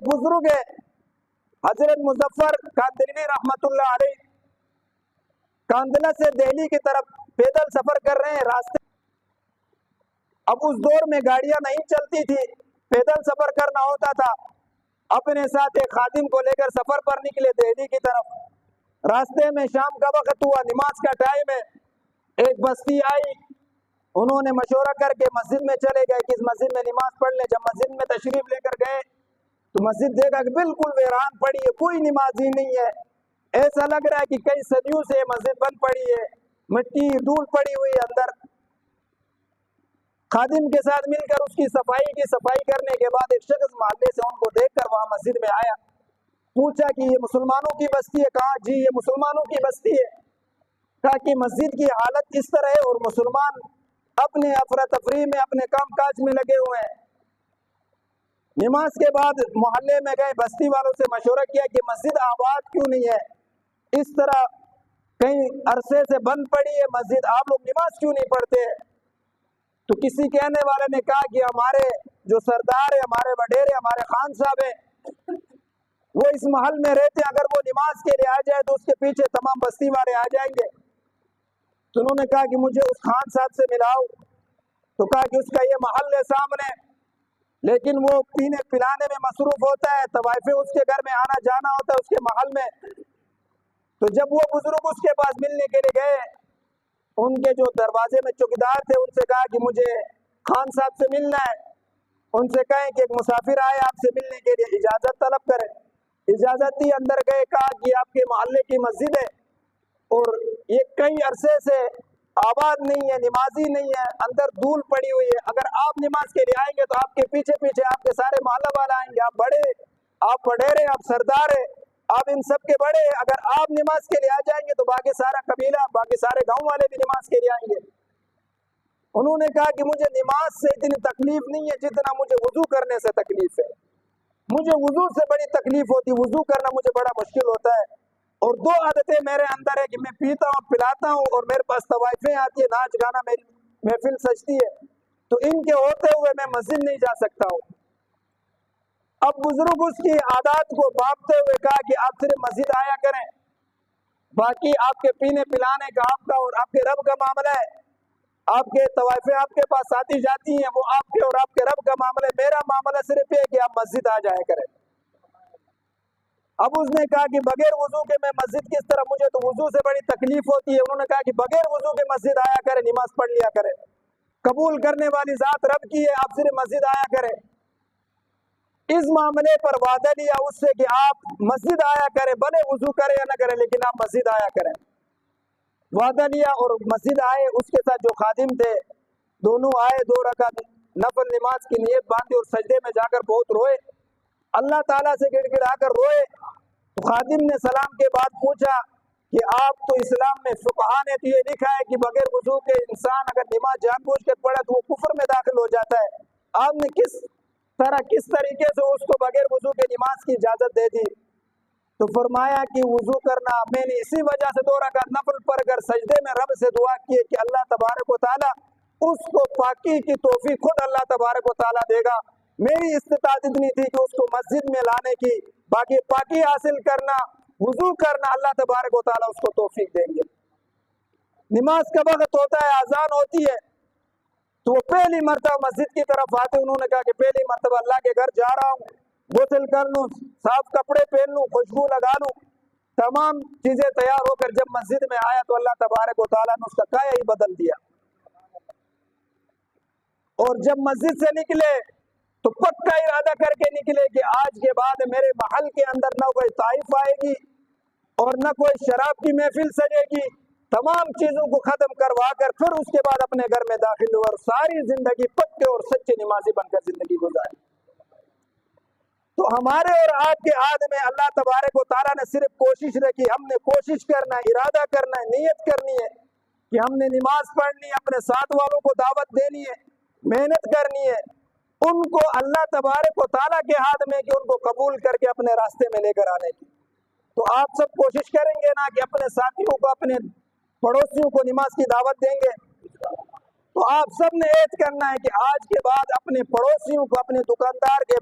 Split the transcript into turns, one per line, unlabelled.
ایک بزرگ ہے حضرت مظفر کاندلوی رحمتullah علیہ، کاندلہ سے دہلی کی طرف پیدل سفر کر رہے ہیں راستے. اب اس دور میں گاڑیاں نہیں چلتی تھی، پیدل سفر کرنا ہوتا تھا. اپنے ساتھ ایک خادم کو لے کر سفر پر نکلے دہلی کی طرف. راستے میں شام کا وقت ہوا، نماز کا ٹائم ہے. ایک بستی آئی، انہوں نے مشورہ کر کے مسجد میں چلے گئے کہ اس مسجد میں نماز پڑھ لیں. جب مسجد میں تشریف لے کر گئے تو مسجد دیکھا کہ بالکل ویران پڑی ہے، کوئی نمازی نہیں ہے. ایسا لگ رہا ہے کہ کئی صدیوں سے مسجد بند پڑی ہے، مٹی دھول پڑی ہوئی اندر. خادم کے ساتھ مل کر اس کی صفائی کرنے کے بعد ایک شخص محلے سے ان کو دیکھ کر وہاں مسجد میں آیا. پوچھا کہ یہ مسلمانوں کی بستی ہے؟ کہا جی یہ مسلمانوں کی بستی ہے. کہا کہ مسجد کی حالت اس طرح ہے اور مسلمان اپنے افراتفری میں اپنے کام کاج میں لگے ہوئے ہیں. نماز کے بعد محلے میں گئے، بستی والوں سے مشورہ کیا کہ مسجد آباد کیوں نہیں ہے، اس طرح کئی عرصے سے بند پڑی ہے مسجد، آپ لوگ نماز کیوں نہیں پڑھتے؟ تو کسی کہنے والے نے کہا کہ ہمارے جو سردار ہے، ہمارے وڈیرے، ہمارے خان صاحب ہیں، وہ اس محل میں رہتے ہیں، اگر وہ نماز کے لیے آ جائے تو اس کے پیچھے تمام بستی والے آ جائیں گے. تو انہوں نے کہا کہ مجھے اس خان صاحب سے ملاؤ. تو کہا کہ اس کا یہ محل ہے سامنے، لیکن وہ پینے پلانے میں مصروف ہوتا ہے، طوائفیں اس کے گھر میں آنا جانا ہوتا ہے اس کے محل میں. تو جب وہ بزرگ اس کے پاس ملنے کے لیے گئے، ان کے جو دروازے میں چوکیدار تھے ان سے کہا کہ مجھے خان صاحب سے ملنا ہے. ان سے کہیں کہ ایک مسافر آئے آپ سے ملنے کے لیے، اجازت طلب کریں. اجازت دی، اندر گئے. کہا کہ آپ کے محلے کی مسجد ہے اور یہ کئی عرصے سے آباد نہیں ہے، نمازی نہیں ہے، اندر دھول پڑی ہوئی ہے. اگر آپ نماز کے لیے آئیں گے تو آپ کے پیچھے پیچھے آپ کے سارے محلہ والا آئیں گے. آپ بڑے، آپ وڈیرے، آپ سردار ہیں، آپ ان سب کے بڑے ہیں. اگر آپ نماز کے لیے آ جائیں گے تو باقی سارا قبیلہ، باقی سارے گاؤں والے بھی نماز کے لیے آئیں گے. انہوں نے کہا کہ مجھے نماز سے اتنی تکلیف نہیں ہے جتنا مجھے وضو کرنے سے تکلیف ہے. مجھے وضو سے بڑی تکلیف ہوتی، وضو کرنا مجھے بڑا مشکل ہوتا ہے. اور دو عادتیں میرے اندر ہے کہ میں پیتا ہوں، پلاتا ہوں، اور میرے پاس طوائفیں آتی ہیں، ناچ گانا، میری محفل سجتی ہے، تو ان کے ہوتے ہوئے میں مسجد نہیں جا سکتا ہوں. اب بزرگ اس کی عادات کو بانپتے ہوئے کہا کہ آپ صرف مسجد آیا کریں، باقی آپ کے پینے پلانے کا آپ کا اور آپ کے رب کا معاملہ ہے. آپ کے طوائفیں آپ کے پاس آتی جاتی ہیں، وہ آپ کے اور آپ کے رب کا معاملہ ہے. میرا معاملہ صرف یہ کہ آپ مسجد آ جایا کریں. اب اس نے کہا کہ بغیر وضو کے میں مسجد کس طرح، مجھے تو وضو سے بڑی تکلیف ہوتی ہے. انہوں نے کہا کہ بغیر وضو کے مسجد آیا کرے، نماز پڑھ لیا کرے. قبول کرنے والی ذات رب کی ہے، آپ صرف مسجد آیا کریں. اس معاملے پر وعدہ لیا اس سے کہ آپ مسجد آیا کریں، بھلے وضو کرے یا نہ کرے لیکن آپ مسجد آیا کریں. وعدہ لیا اور مسجد آئے. اس کے ساتھ جو خادم تھے دونوں آئے، 2 رکعت نفل نماز کی نیت باندھی اور سجدے میں جا کر بہت روئے، اللہ تعالیٰ سے گڑ گڑا کر روئے. تو خادم نے سلام کے بعد پوچھا کہ آپ تو اسلام میں فقہا نے تو یہ لکھا ہے کہ بغیر وضو کے انسان اگر نماز جان بوجھ کر پڑھے تو وہ کفر میں داخل ہو جاتا ہے، آپ نے کس طریقے سے اس کو بغیر وضو کے نماز کی اجازت دے دی؟ تو فرمایا کہ وضو کرنا، میں نے اسی وجہ سے 2 رکعت نفل پڑھ کر سجدے میں رب سے دعا کی کہ اللہ تبارک و تعالیٰ اس کو پاکی کی توفیق خود اللہ تبارک و تعالیٰ دے گا. میری استطاعت اتنی تھی کہ اس کو مسجد میں لانے کی، باقی پاکی حاصل کرنا، وضو کرنا، اللہ تبارک و تعالیٰ اس کو توفیق دیں گے. نماز کا وقت ہوتا ہے، اذان ہوتی ہے، تو وہ پہلی مرتبہ مسجد کی طرف آتے. انہوں نے کہا کہ پہلی مرتبہ اللہ کے گھر جا رہا ہوں، غسل کر لوں، صاف کپڑے پہن لوں، خوشبو لگا لوں. تمام چیزیں تیار ہو کر جب مسجد میں آیا تو اللہ تبارک و تعالیٰ نے اس کا کایا ہی بدل دیا. اور جب مسجد سے نکلے تو پکا ارادہ کر کے نکلے کہ آج کے بعد میرے محل کے اندر نہ کوئی طائف آئے گی اور نہ کوئی شراب کی محفل سجے گی. تمام چیزوں کو ختم کروا کر پھر اس کے بعد اپنے گھر میں داخل ہوا اور ساری زندگی پکے اور سچے نمازی بن کر زندگی گزاری. تو ہمارے اور آپ کے عہد میں اللہ تبارک و تعالیٰ نے صرف کوشش رکھی. ہم نے کوشش کرنا ہے، ارادہ کرنا ہے، نیت کرنی ہے کہ ہم نے نماز پڑھنی ہے، اپنے ساتھ والوں کو دعوت دینی ہے، محنت کرنی ہے، ان کو اللہ تبارک و تعالیٰ کے ہاتھ میں کہ ان کو قبول کر کے اپنے راستے میں لے کر آنے کی. تو آپ سب کوشش کریں گے نا کہ اپنے ساتھیوں کو، اپنے پڑوسیوں کو نماز کی دعوت دیں گے. تو آپ سب نے عہد کرنا ہے کہ آج کے بعد اپنے پڑوسیوں کو، اپنے دکاندار کے